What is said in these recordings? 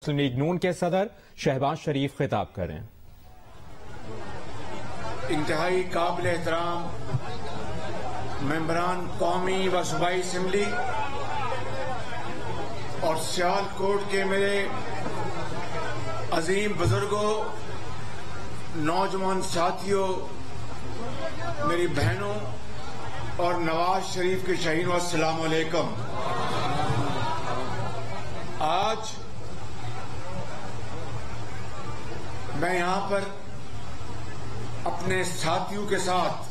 مسلم league نون کے صدر شہباز شریف خطاب کریں۔ انتہائی قابل احترام ممبران قومی و صوبائی اسمبلی اور سیال کوٹ کے میرے عظیم بزرگوں، نوجوان ساتھیوں، میری بہنوں اور نواز شریف کے شہینوں، السلام علیکم۔ آج میں یہاں پر اپنے ساتھیوں کے ساتھ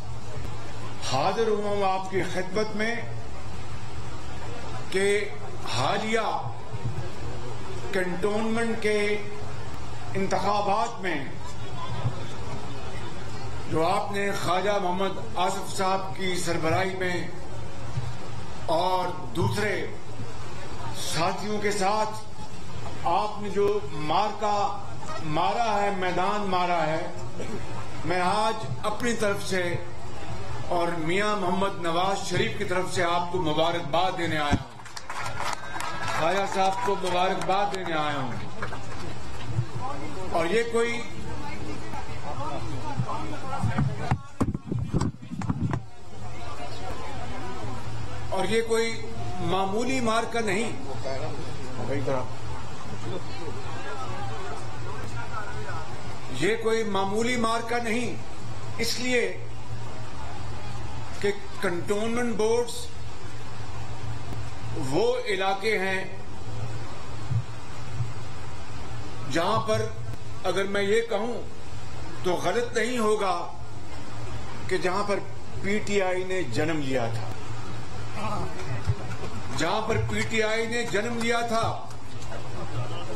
حاضر ہوا ہوں آپ کی خدمت میں کہ حالیہ کنٹونمنٹ کے انتخابات میں جو آپ نے خواجہ محمد آصف صاحب کی سربراہی میں اور دوسرے ساتھیوں کے ساتھ آپ نے جو مارکا مارا ہے، میدان مارا ہے، میں آج اپنی طرف سے اور میاں محمد نواز شریف کی طرف سے آپ کو مبارکباد دینے آیا ہوں، خواجہ صاحب کو مبارکباد دینے آیا ہوں۔ اور یہ کوئی معمولی مارکا نہیں، یہ کوئی معمولی مارکا نہیں، اس لیے کہ کنٹونمنٹ بورڈز وہ علاقے ہیں جہاں پر اگر میں یہ کہوں تو غلط نہیں ہوگا کہ جہاں پر پی ٹی آئی نے جنم لیا تھا، جہاں پر پی ٹی آئی نے جنم لیا تھا،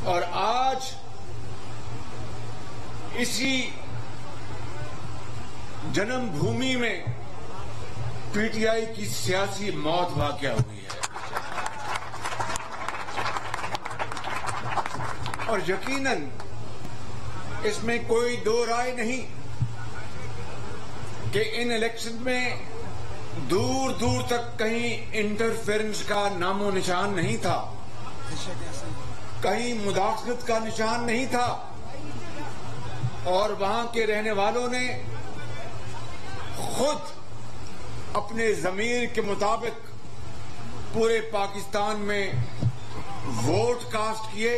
اور آج اسی جنم بھومی میں پی ٹی آئی کی سیاسی موت واقع ہوئی ہے۔ اور یقیناً اس میں کوئی دو رائے نہیں کہ ان الیکشن میں دور دور تک کہیں انٹرفیرنس کا نام و نشان نہیں تھا، کہیں مداخلت کا نشان نہیں تھا، اور وہاں کے رہنے والوں نے خود اپنے ضمیر کے مطابق پورے پاکستان میں ووٹ کاسٹ کیے،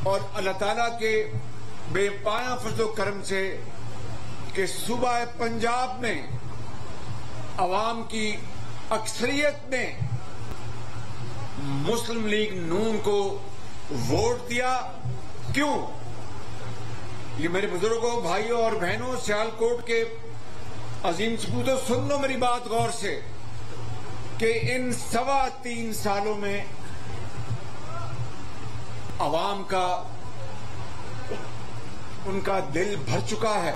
اور اللہ تعالیٰ کے بے پایاں فضل و کرم سے کہ صوبہ پنجاب میں عوام کی اکثریت نے مسلم لیگ نون کو ووٹ دیا۔ کیوں؟ یہ میرے بزرگوں، بھائیوں اور بہنوں، سیال کوٹ کے عظیم سپوتوں، سن لو میری بات غور سے کہ ان 3.25 سالوں میں عوام کا ان کا دل بھر چکا ہے۔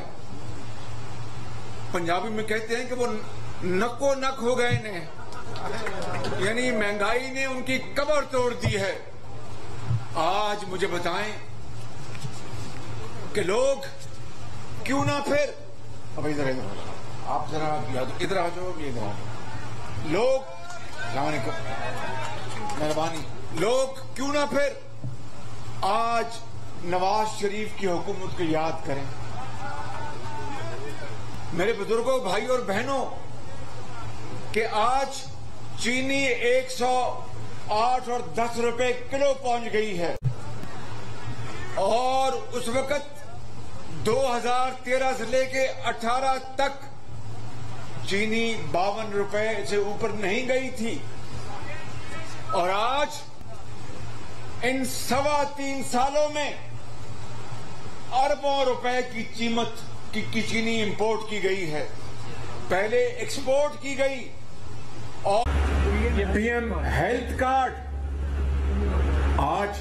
پنجابی میں کہتے ہیں کہ وہ نکو نک ہو گئے نے، یعنی مہنگائی نے ان کی کمر توڑ دی ہے۔ آج مجھے بتائیں کہ لوگ کیوں نہ پھر آپ ذرا ادھر آ جاؤ، لوگ السلام علیکم، مہربانی، لوگ کیوں نہ پھر آج نواز شریف کی حکومت کو یاد کریں۔ میرے بزرگوں، بھائیوں اور بہنوں، کہ آج چینی 108 اور 10 روپے کلو پہنچ گئی ہے، اور اس وقت 2013 سے لے کے 18 تک چینی 52 روپے سے اوپر نہیں گئی تھی، اور آج ان 3.25 سالوں میں اربوں روپے کی قیمت کی چینی امپورٹ کی گئی ہے، پہلے ایکسپورٹ کی گئی۔ اور پی ایم ہیلتھ کارڈ، آج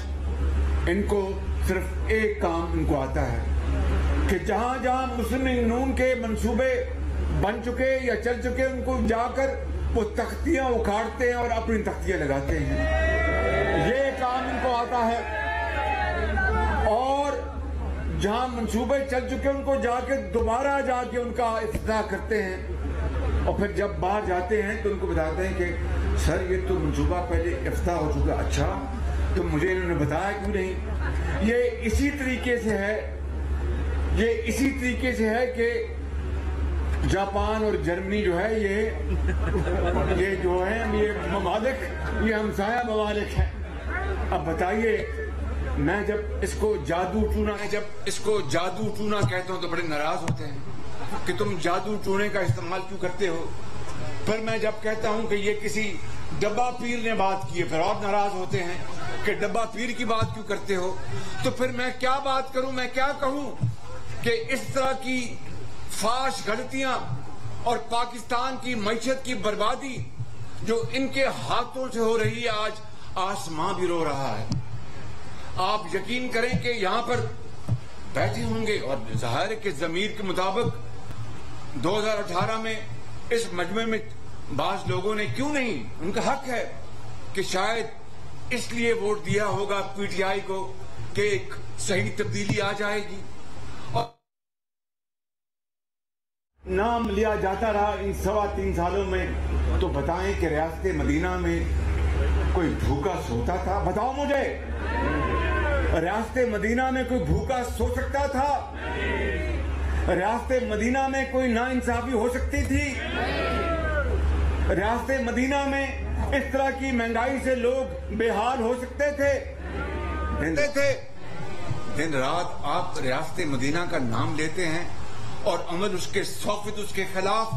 ان کو صرف ایک کام ان کو آتا ہے کہ جہاں جہاں مسلم لیگ نون کے منصوبے بن چکے یا چل چکے، ان کو جا کر وہ تختیاں اکھاڑتے ہیں اور اپنی تختیاں لگاتے ہیں، یہ کام ان کو آتا ہے۔ اور جہاں منصوبے چل چکے ان کو جا کے دوبارہ جا کے ان کا افتتاح کرتے ہیں، اور پھر جب باہر جاتے ہیں تو ان کو بتاتے ہیں کہ سر یہ تو منصوبہ پہلے افتتاح ہو چکا، اچھا تو مجھے انہوں نے بتایا کیوں نہیں؟ یہ اسی طریقے سے ہے کہ جاپان اور جرمنی جو ہے یہ جو ہے یہ ممالک، یہ ہمسایہ ممالک ہیں. اب بتائیے، میں جب اس کو جادو ٹونا کہتا ہوں تو بڑے ناراض ہوتے ہیں کہ تم جادو ٹونے کا استعمال کیوں کرتے ہو. پھر میں جب کہتا ہوں کہ یہ کسی ڈبہ پیر نے بات کی ہے، پھر اور ناراض ہوتے ہیں کہ ڈبہ پیر کی بات کیوں کرتے ہو. تو پھر میں کیا بات کروں، میں کیا کہوں کہ اس طرح کی فاش غلطیاں اور پاکستان کی معیشت کی بربادی جو ان کے ہاتھوں سے ہو رہی ہے، آج آسمان بھی رو رہا ہے. آپ یقین کریں کہ یہاں پر بیٹھے ہوں گے اور ظاہر کے ضمیر کے مطابق 2018 میں اس مجمع میں بعض لوگوں نے کیوں نہیں، ان کا حق ہے کہ شاید اس لیے ووٹ دیا ہوگا پی ٹی آئی کو کہ ایک صحیح تبدیلی آ جائے گی. اور نام لیا جاتا رہا ان 3.25 سالوں میں. تو بتائیں کہ ریاست مدینہ میں کوئی بھوکا سوتا تھا؟ بتاؤ مجھے، ریاست مدینہ میں کوئی بھوکا سو سکتا تھا؟ ریاست مدینہ میں کوئی ناانصافی ہو سکتی تھی؟ ریاست مدینہ میں اس طرح کی مہنگائی سے لوگ بے حال ہو سکتے تھے؟ دن رات آپ ریاست مدینہ کا نام لیتے ہیں اور عمل اس کے 100% اس کے خلاف.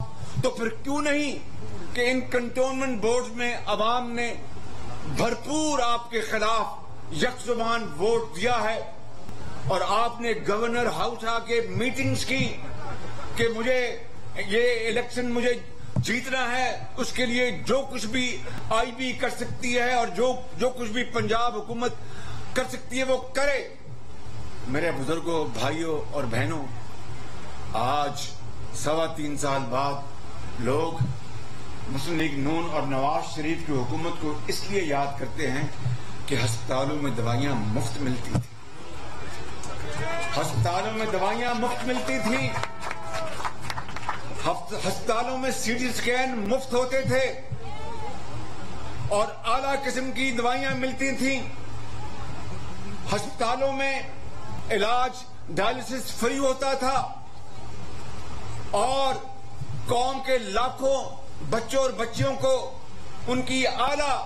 تو پھر کیوں نہیں کہ ان کنٹونمنٹ بورڈز میں عوام نے بھرپور آپ کے خلاف یک زبان ووٹ دیا ہے اور آپ نے گورنر ہاؤس آ کے میٹنگز کی کہ مجھے یہ الیکشن مجھے جیتنا ہے، اس کے لیے جو کچھ بھی آئی بی کر سکتی ہے اور جو کچھ بھی پنجاب حکومت کر سکتی ہے وہ کرے. میرے بزرگوں، بھائیوں اور بہنوں، آج 3.25 سال بعد لوگ مسلم لیگ نون اور نواز شریف کی حکومت کو اس لیے یاد کرتے ہیں کہ ہسپتالوں میں دوائیاں مفت ملتی تھیں. ہسپتالوں میں دوائیاں مفت ملتی تھیں، ہسپتالوں میں سی ٹی اسکین مفت ہوتے تھے اور اعلیٰ قسم کی دوائیاں ملتی تھیں. ہسپتالوں میں علاج ڈائلسس فری ہوتا تھا اور قوم کے لاکھوں بچوں اور بچیوں کو ان کی اعلیٰ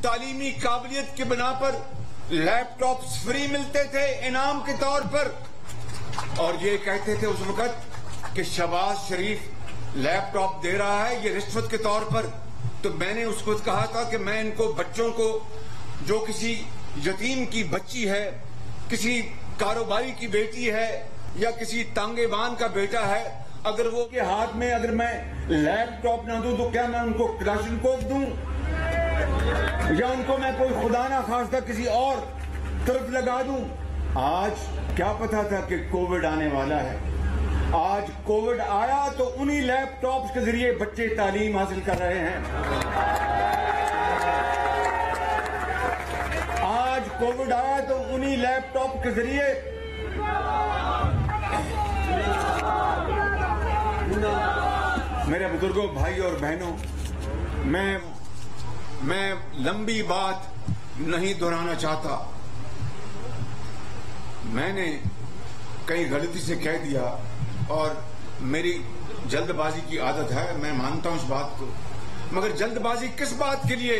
تعلیمی قابلیت کی بنا پر لیپ ٹاپس فری ملتے تھے انعام کے طور پر. اور یہ کہتے تھے اس وقت کہ شہباز شریف لیپ ٹاپ دے رہا ہے یہ رشوت کے طور پر. تو میں نے اس وقت کہا تھا کہ میں ان کو بچوں کو، جو کسی یتیم کی بچی ہے، کسی کاروباری کی بیٹی ہے یا کسی تانگے بان کا بیٹا ہے، اگر وہ کے ہاتھ میں اگر میں لیپ ٹاپ نہ دوں تو کیا میں ان کو کلاشنکوف دوں یا ان کو میں کوئی خدا نہ خواستہ کسی اور طرف لگا دوں؟ آج کیا پتا تھا کہ کووڈ آنے والا ہے؟ آج کووڈ آیا تو انہی لیپ ٹاپس کے ذریعے بچے تعلیم حاصل کر رہے ہیں. آج کووڈ آیا تو انہی لیپ ٹاپ کے ذریعے میرے بزرگوں، بھائی اور بہنوں، میں لمبی بات نہیں دہرانا چاہتا. میں نے کئی غلطی سے کہہ دیا اور میری جلد بازی کی عادت ہے، میں مانتا ہوں اس بات کو، مگر جلد بازی کس بات کے لیے؟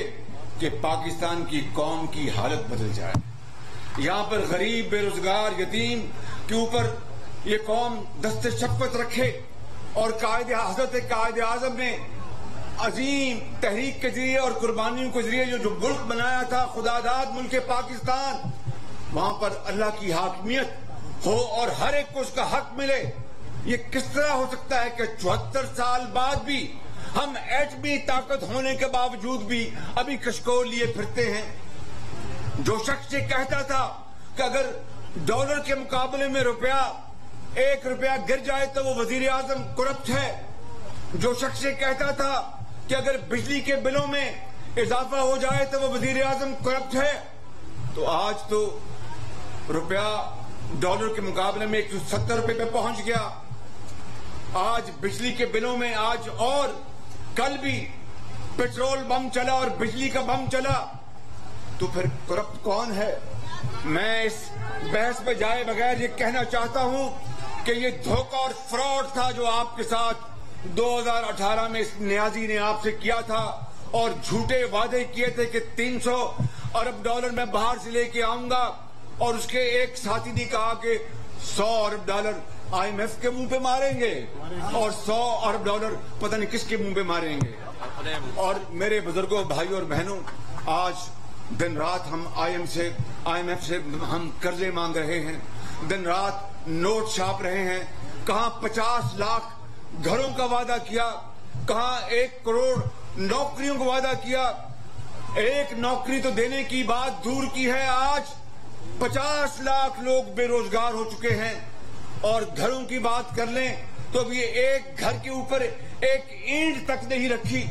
کہ پاکستان کی قوم کی حالت بدل جائے. یہاں پر غریب، بے روزگار، یتیم کے اوپر یہ قوم دست شفقت رکھے اور حضرت قائد اعظم نے عظیم تحریک کے ذریعے اور قربانیوں کے ذریعے جو ملک بنایا تھا، خدا داد ملک پاکستان، وہاں پر اللہ کی حاکمیت ہو اور ہر ایک کو اس کا حق ملے. یہ کس طرح ہو سکتا ہے کہ 74 سال بعد بھی ہم ایٹمی طاقت ہونے کے باوجود بھی ابھی کشکول لیے پھرتے ہیں؟ جو شخص یہ کہتا تھا کہ اگر ڈالر کے مقابلے میں ایک روپیہ گر جائے تو وہ وزیر اعظم کرپٹ ہے، جو شخص یہ کہتا تھا کہ اگر بجلی کے بلوں میں اضافہ ہو جائے تو وہ وزیر اعظم کرپٹ ہے، تو آج تو روپیہ ڈالر کے مقابلے میں 170 روپے پہ پہنچ گیا. آج بجلی کے بلوں میں آج اور کل بھی پیٹرول بم چلا اور بجلی کا بم چلا. تو پھر کرپٹ کون ہے؟ میں اس بحث میں جائے بغیر یہ کہنا چاہتا ہوں کہ یہ دھوکہ اور فراڈ تھا جو آپ کے ساتھ 2018 میں اس نیازی نے آپ سے کیا تھا، اور جھوٹے وعدے کیے تھے کہ 300 ارب ڈالر میں باہر سے لے کے آؤں گا، اور اس کے ایک ساتھی نے کہا کہ 100 ارب ڈالر IMF کے منہ پہ ماریں گے اور 100 ارب ڈالر پتہ نہیں کس کے منہ پہ ماریں گے۔ اور میرے بزرگوں، بھائیوں اور بہنوں، آج دن رات ہم IMF سے ہم قرضے مانگ رہے ہیں، دن رات نوٹ چھاپ رہے ہیں، کہاں 50 لاکھ گھروں کا وعدہ کیا، کہاں 1 کروڑ نوکریوں کا وعدہ کیا۔ ایک نوکری تو دینے کی بات دور کی ہے، آج 50 لاکھ لوگ بے روزگار ہو چکے ہیں، اور گھروں کی بات کر لیں تو اب یہ ایک گھر کے اوپر ایک اینٹ تک نہیں رکھی۔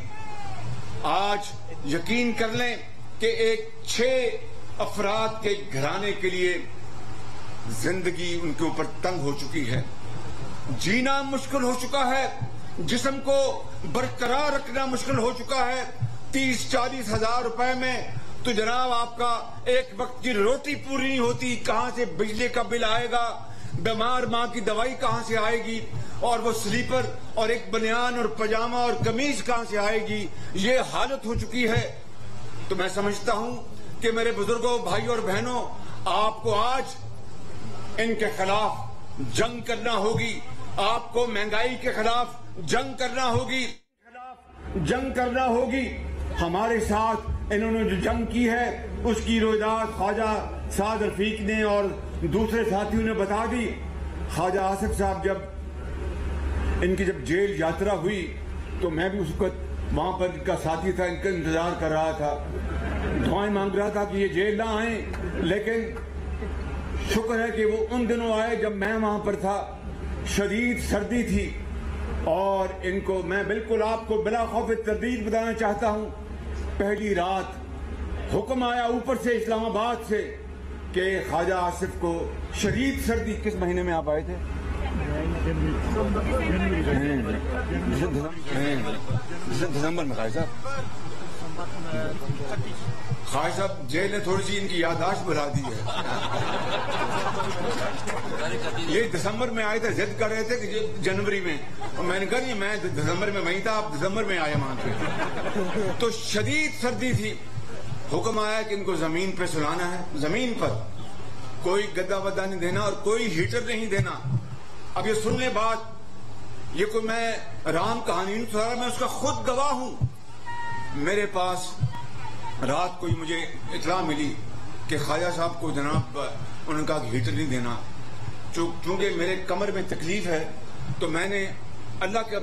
آج یقین کر لیں کہ ایک 6 افراد کے گھرانے کے لیے زندگی ان کے اوپر تنگ ہو چکی ہے، جینا مشکل ہو چکا ہے، جسم کو برقرار رکھنا مشکل ہو چکا ہے۔ 30-40 ہزار روپے میں تو جناب آپ کا ایک وقت کی روٹی پوری نہیں ہوتی، کہاں سے بجلی کا بل آئے گا، بیمار ماں کی دوائی کہاں سے آئے گی، اور وہ سلیپر اور ایک بنیان اور پاجامہ اور قمیض کہاں سے آئے گی، یہ حالت ہو چکی ہے۔ تو میں سمجھتا ہوں کہ میرے بزرگوں، بھائیوں اور بہنوں، آپ کو آج ان کے خلاف جنگ کرنا ہوگی، آپ کو مہنگائی کے خلاف جنگ کرنا ہوگی۔ ہمارے ساتھ انہوں نے جو جنگ کی ہے اس کی رویداد خواجہ سعد رفیق نے اور دوسرے ساتھیوں نے بتا دی۔ خواجہ آصف صاحب جب جیل یاترا ہوئی تو میں بھی اس وقت وہاں پر ان کا ساتھی تھا، ان کا انتظار کر رہا تھا، دعائیں مانگ رہا تھا کہ یہ جیل نہ آئیں، لیکن شکر ہے کہ وہ ان دنوں آئے جب میں وہاں پر تھا، شدید سردی تھی، اور ان کو میں بالکل آپ کو بلا خوف تردید بتانا چاہتا ہوں، پہلی رات حکم آیا اوپر سے اسلام آباد سے کہ خواجہ آصف کو شدید سردی، کس مہینے میں آپ آئے تھے؟ دسمبر میں خواجہ صاحب جیل نے تھوڑی سی ان کی یادداشت بڑھا دی ہے۔ یہ دسمبر میں آئے تھے، ضد کر رہے تھے کہ جنوری میں، اور میں نے کہا نہیں، میں دسمبر میں وہیں تھا، آپ دسمبر میں آئے وہاں پہ۔ تو شدید سردی تھی، حکم آیا کہ ان کو زمین پہ سلانا ہے، زمین پر کوئی گدا ودا نہیں دینا اور کوئی ہیٹر نہیں دینا۔ اب یہ سن لیں بات، یہ کوئی میں رام کہانی نہیں سنا رہا، میں اس کا خود گواہ ہوں۔ میرے پاس رات کو ہی مجھے اطلاع ملی کہ خواجہ صاحب کو جناب انہوں نے کہا کہ ہیٹر نہیں دینا، چونکہ میرے کمر میں تکلیف ہے، تو میں نے اللہ کے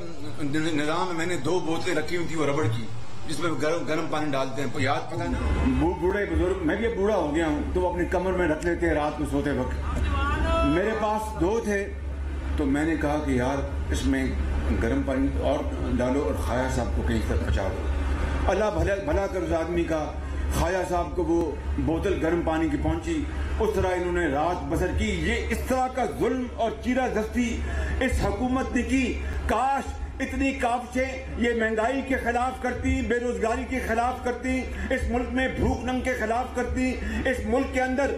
نظام میں نے 2 بوتلیں رکھی ہوئی تھی وہ ربڑ کی، جس میں گرم پانی ڈالتے ہیں، یاد پتہ نہیں، بوڑھے بزرگ، میں بھی بوڑھا ہو گیا ہوں تو وہ اپنے کمر میں رکھ لیتے ہیں رات میں سوتے وقت۔ میرے پاس 2 تھے، تو میں نے کہا کہ یار اس میں گرم پانی اور ڈالو اور خواجہ صاحب کو کہیں تک پہنچا دو۔ اللہ بھلا کر اس آدمی کا، خواجہ صاحب کو وہ بوتل گرم پانی کی پہنچی، اس طرح انہوں نے رات بسر کی۔ یہ اس طرح کا ظلم اور چیرہ دستی اس حکومت نے کی، کاش اتنی کاوشیں یہ مہنگائی کے خلاف کرتی، بے روزگاری کے خلاف کرتی، اس ملک میں بھوک ننگ کے خلاف کرتی، اس ملک کے اندر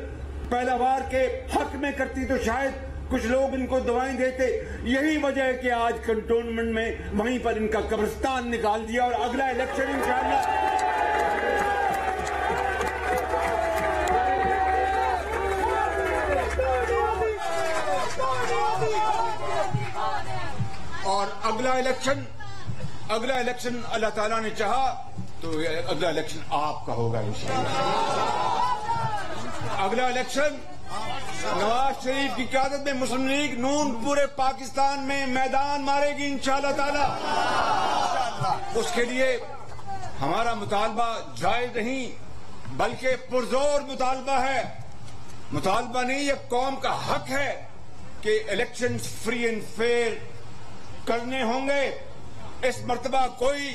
پیداوار کے حق میں کرتی، تو شاید کچھ لوگ ان کو دعائیں دیتے۔ یہی وجہ ہے کہ آج کنٹونمنٹ میں وہیں پر ان کا قبرستان نکال دیا، اور اگلا الیکشن انشاءاللہ اور اگلا الیکشن اللہ تعالیٰ نے چاہا تو اگلا الیکشن آپ کا ہوگا انشاءاللہ۔ اگلا الیکشن نواز شریف کی قیادت میں مسلم لیگ نون پورے پاکستان میں میدان مارے گی انشاءاللہ تعالی۔ اس کے لیے ہمارا مطالبہ جائز نہیں بلکہ پرزور مطالبہ ہے، مطالبہ نہیں، یہ قوم کا حق ہے کہ الیکشن فری اینڈ فیئر کرنے ہوں گے۔ اس مرتبہ کوئی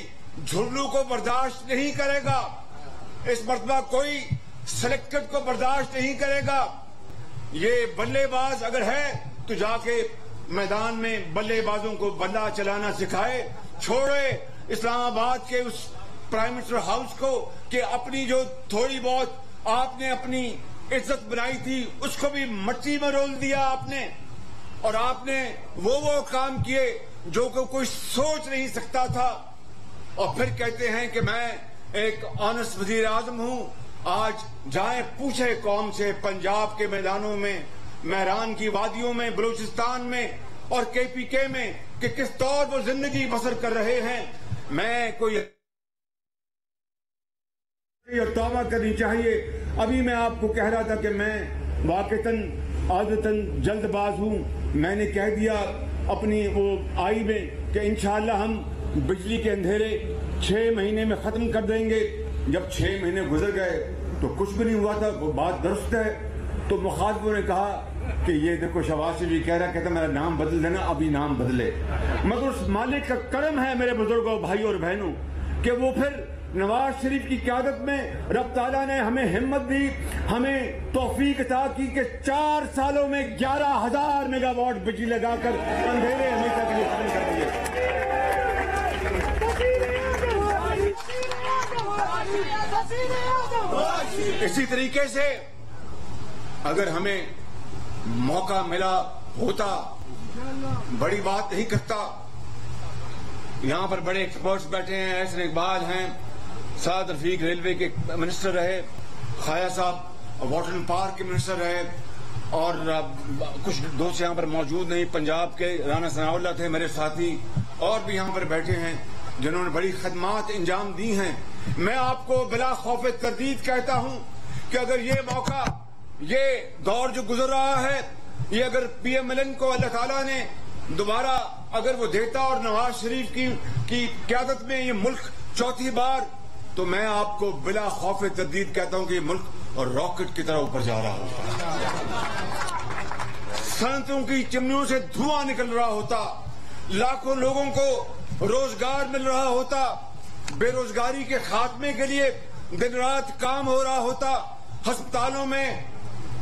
جھرلو کو برداشت نہیں کرے گا، اس مرتبہ کوئی سلیکٹڈ کو برداشت نہیں کرے گا۔ یہ بلے باز اگر ہے تو جا کے میدان میں بلے بازوں کو بلہ چلانا سکھائے، چھوڑے اسلام آباد کے اس پرائم منسٹر ہاؤس کو کہ اپنی جو تھوڑی بہت آپ نے اپنی عزت بنائی تھی اس کو بھی مٹی میں رول دیا آپ نے، اور آپ نے وہ کام کیے جو کوئی سوچ نہیں سکتا تھا، اور پھر کہتے ہیں کہ میں ایک آنےسٹ وزیر اعظم ہوں۔ آج جائیں پوچھے قوم سے پنجاب کے میدانوں میں، مہران کی وادیوں میں، بلوچستان میں اور KPK میں کہ کس طور وہ زندگی بسر کر رہے ہیں۔ میں کوئی توبہ کرنی چاہیے۔ ابھی میں آپ کو کہہ رہا تھا کہ میں واقعتاً عادتاً جلد باز ہوں۔ میں نے کہہ دیا اپنی وہ آئی میں کہ انشاءاللہ ہم بجلی کے اندھیرے 6 مہینے میں ختم کر دیں گے۔ جب 6 مہینے گزر گئے تو کچھ بھی نہیں ہوا تھا، وہ بات درست ہے۔ تو مخاطبوں نے کہا کہ یہ دیکھو شہباز شریف بھی کہہ رہا، کہتا میرا نام بدل دینا، ابھی نام بدلے۔ مگر اس مالک کا کرم ہے میرے بزرگوں، بھائیوں اور بہنوں، کہ وہ پھر نواز شریف کی قیادت میں رب تعالیٰ نے ہمیں ہمت دی، ہمیں توفیق عطا کی کہ 4 سالوں میں 11,000 میگا واٹ بجلی لگا کر اندھیرے ہمیشہ کے لیے ختم کر دیے۔ اسی طریقے سے اگر ہمیں موقع ملا ہوتا، بڑی بات نہیں کرتا۔ یہاں پر بڑے ایکسپرٹس بیٹھے ہیں، احسن اقبال ہیں، سعد رفیق ریلوے کے منسٹر رہے، خایا صاحب واٹر اینڈ پارک کے منسٹر رہے، اور کچھ دوست یہاں پر موجود نہیں، پنجاب کے رانا ثناء اللہ تھے میرے ساتھی، اور بھی یہاں پر بیٹھے ہیں جنہوں نے بڑی خدمات انجام دی ہیں۔ میں آپ کو بلا خوف تردید کہتا ہوں کہ اگر یہ موقع، یہ دور جو گزر رہا ہے، یہ اگر PMLN کو اللہ تعالیٰ نے دوبارہ اگر وہ دیتا اور نواز شریف کی قیادت میں یہ ملک 4تھی بار، تو میں آپ کو بلا خوف تردید کہتا ہوں کہ یہ ملک اور راکٹ کی طرح اوپر جا رہا ہوتا، صنعتوں کی چمنیوں سے دھواں نکل رہا ہوتا، لاکھوں لوگوں کو روزگار مل رہا ہوتا، بے روزگاری کے خاتمے کے لیے دن رات کام ہو رہا ہوتا، ہسپتالوں میں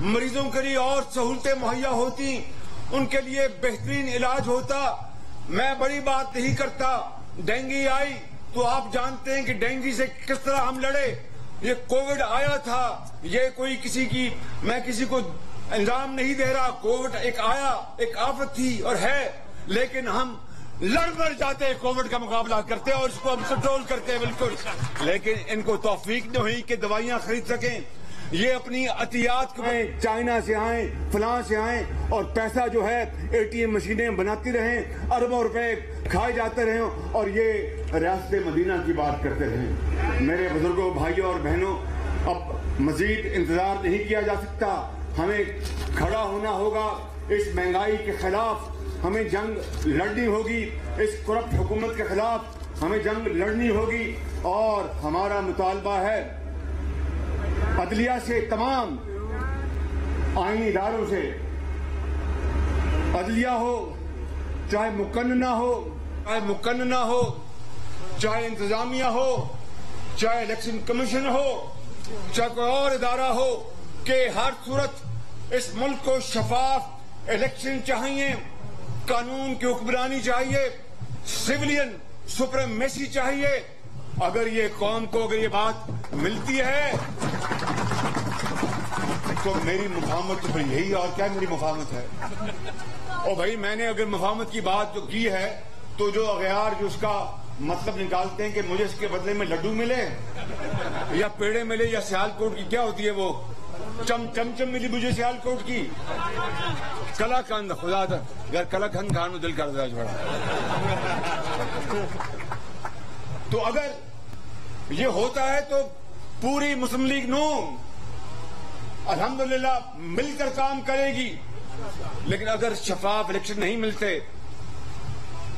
مریضوں کے لیے اور سہولتیں مہیا ہوتی، ان کے لیے بہترین علاج ہوتا۔ میں بڑی بات نہیں کرتا، ڈینگی آئی تو آپ جانتے ہیں کہ ڈینگی سے کس طرح ہم لڑے۔ یہ کووڈ آیا تھا، یہ کوئی میں کسی کو الزام نہیں دے رہا، کووڈ ایک آیا، ایک آفت تھی اور ہے، لیکن ہم لڑ جاتے ہیں، کووڈ کا مقابلہ کرتے ہیں اور اس کو ہم کنٹرول کرتے ہیں بالکل، لیکن ان کو توفیق نہیں ہوئی کہ دوائیاں خرید سکیں۔ یہ اپنی عطیات کو چائنا سے آئیں، فلاں سے آئیں، اور پیسہ جو ہے ATM مشینیں بناتی رہیں، اربوں روپے کھائے جاتے رہیں، اور یہ ریاست مدینہ کی بات کرتے رہیں۔ میرے بزرگوں، بھائیوں اور بہنوں، اب مزید انتظار نہیں کیا جا سکتا، ہمیں کھڑا ہونا ہوگا۔ اس مہنگائی کے خلاف ہمیں جنگ لڑنی ہوگی، اس کرپٹ حکومت کے خلاف ہمیں جنگ لڑنی ہوگی، اور ہمارا مطالبہ ہے عدلیہ سے، تمام آئینی اداروں سے، عدلیہ ہو چاہے مقننہ ہو، چاہے انتظامیہ ہو، چاہے الیکشن کمیشن ہو، چاہے کوئی اور ادارہ ہو، کہ ہر صورت اس ملک کو شفاف الیکشن چاہیے، قانون کی حکمرانی چاہیے، سویلین سپریمیسی چاہیے۔ اگر یہ قوم کو اگر یہ بات ملتی ہے تو میری مفاہمت تو پھر یہی، اور کیا میری مفاہمت ہے؟ اور بھائی میں نے اگر مفاہمت کی بات جو کی ہے تو جو اغیار جو اس کا مطلب نکالتے ہیں کہ مجھے اس کے بدلے میں لڈو ملے یا پیڑے ملے یا سیالکوٹ کی کیا ہوتی ہے وہ چم ملی مجھے سیالکوٹ کی کلا کند، خدا اگر کلا کند کھانو دل کر دیا چھوڑا۔ تو اگر یہ ہوتا ہے تو پوری مسلم لیگ نون الحمدللہ مل کر کام کرے گی، لیکن اگر شفاف الیکشن نہیں ملتے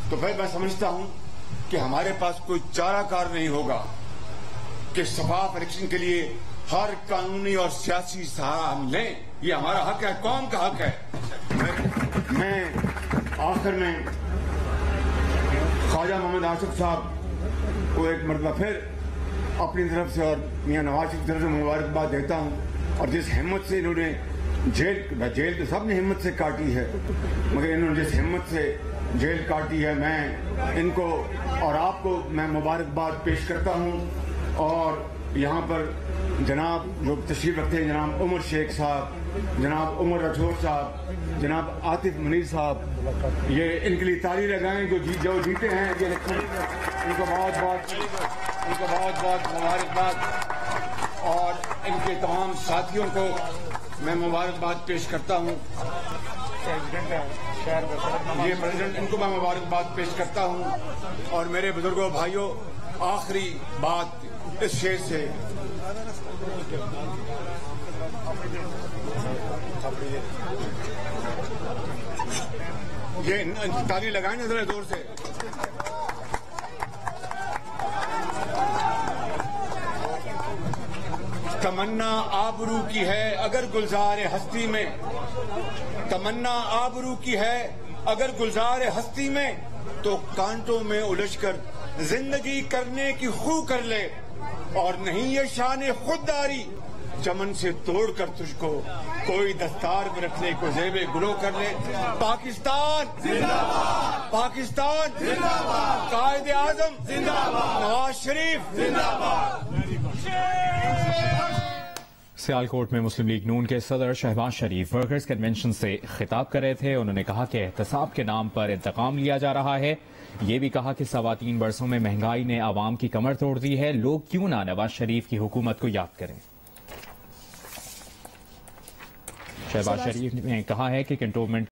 تو پھر میں سمجھتا ہوں کہ ہمارے پاس کوئی چارہ کار نہیں ہوگا کہ شفاف الیکشن کے لیے ہر قانونی اور سیاسی سہارا ہم لیں۔ یہ ہمارا حق ہے، قوم کا حق ہے۔ میں آخر میں خواجہ محمد آصف صاحب کو ایک مرتبہ پھر اپنی طرف سے اور میاں نواز شریف کی طرف سے مبارکباد دیتا ہوں، اور جس ہمت سے انہوں نے جیل تو سب نے ہمت سے کاٹی ہے، مگر انہوں نے جس ہمت سے جیل کاٹی ہے، میں ان کو اور آپ کو میں مبارکباد پیش کرتا ہوں، اور یہاں پر جناب جو تشریف رکھتے ہیں جناب عمر شیخ صاحب، جناب عمر رٹھور صاحب، جناب عاطف منیر صاحب، یہ ان کے لیے تالی لگائیں جو جیتے ہیں، یہ ان کو بہت بہت مبارکباد، اور ان کے تمام ساتھیوں کو میں مبارکباد پیش کرتا ہوں۔ یہ پریزیڈنٹ، ان کو میں مبارکباد پیش کرتا ہوں۔ اور میرے بزرگوں بھائیوں، آخری بات اس شعر سے، یہ تالی لگائیں نا ذرا زور سے۔ تمنا آبرو کی ہے اگر گلزار ہستی میں، تمنا آبرو کی ہے اگر گلزار ہستی میں، تو کانٹوں میں الجھ کر زندگی کرنے کی خو کر لے، اور نہیں یہ شان خودداری چمن سے توڑ کر تجھ کو کوئی دستار میں رکھنے کو زیب گلو کر لے۔ پاکستان زندہ باد، پاکستان زندہ باد، قائد اعظم زندہ باد، نواز شریف زندہ باد۔ سیالکوٹ میں مسلم لیگ نون کے صدر شہباز شریف ورکرز کنونشن سے خطاب کر رہے تھے۔ انہوں نے کہا کہ احتساب کے نام پر انتقام لیا جا رہا ہے۔ یہ بھی کہا کہ سوا 3 برسوں میں مہنگائی نے عوام کی کمر توڑ دی ہے، لوگ کیوں نہ نواز شریف کی حکومت کو یاد کریں۔ شہباز شریف نے کہا ہے کہ کنٹونمنٹ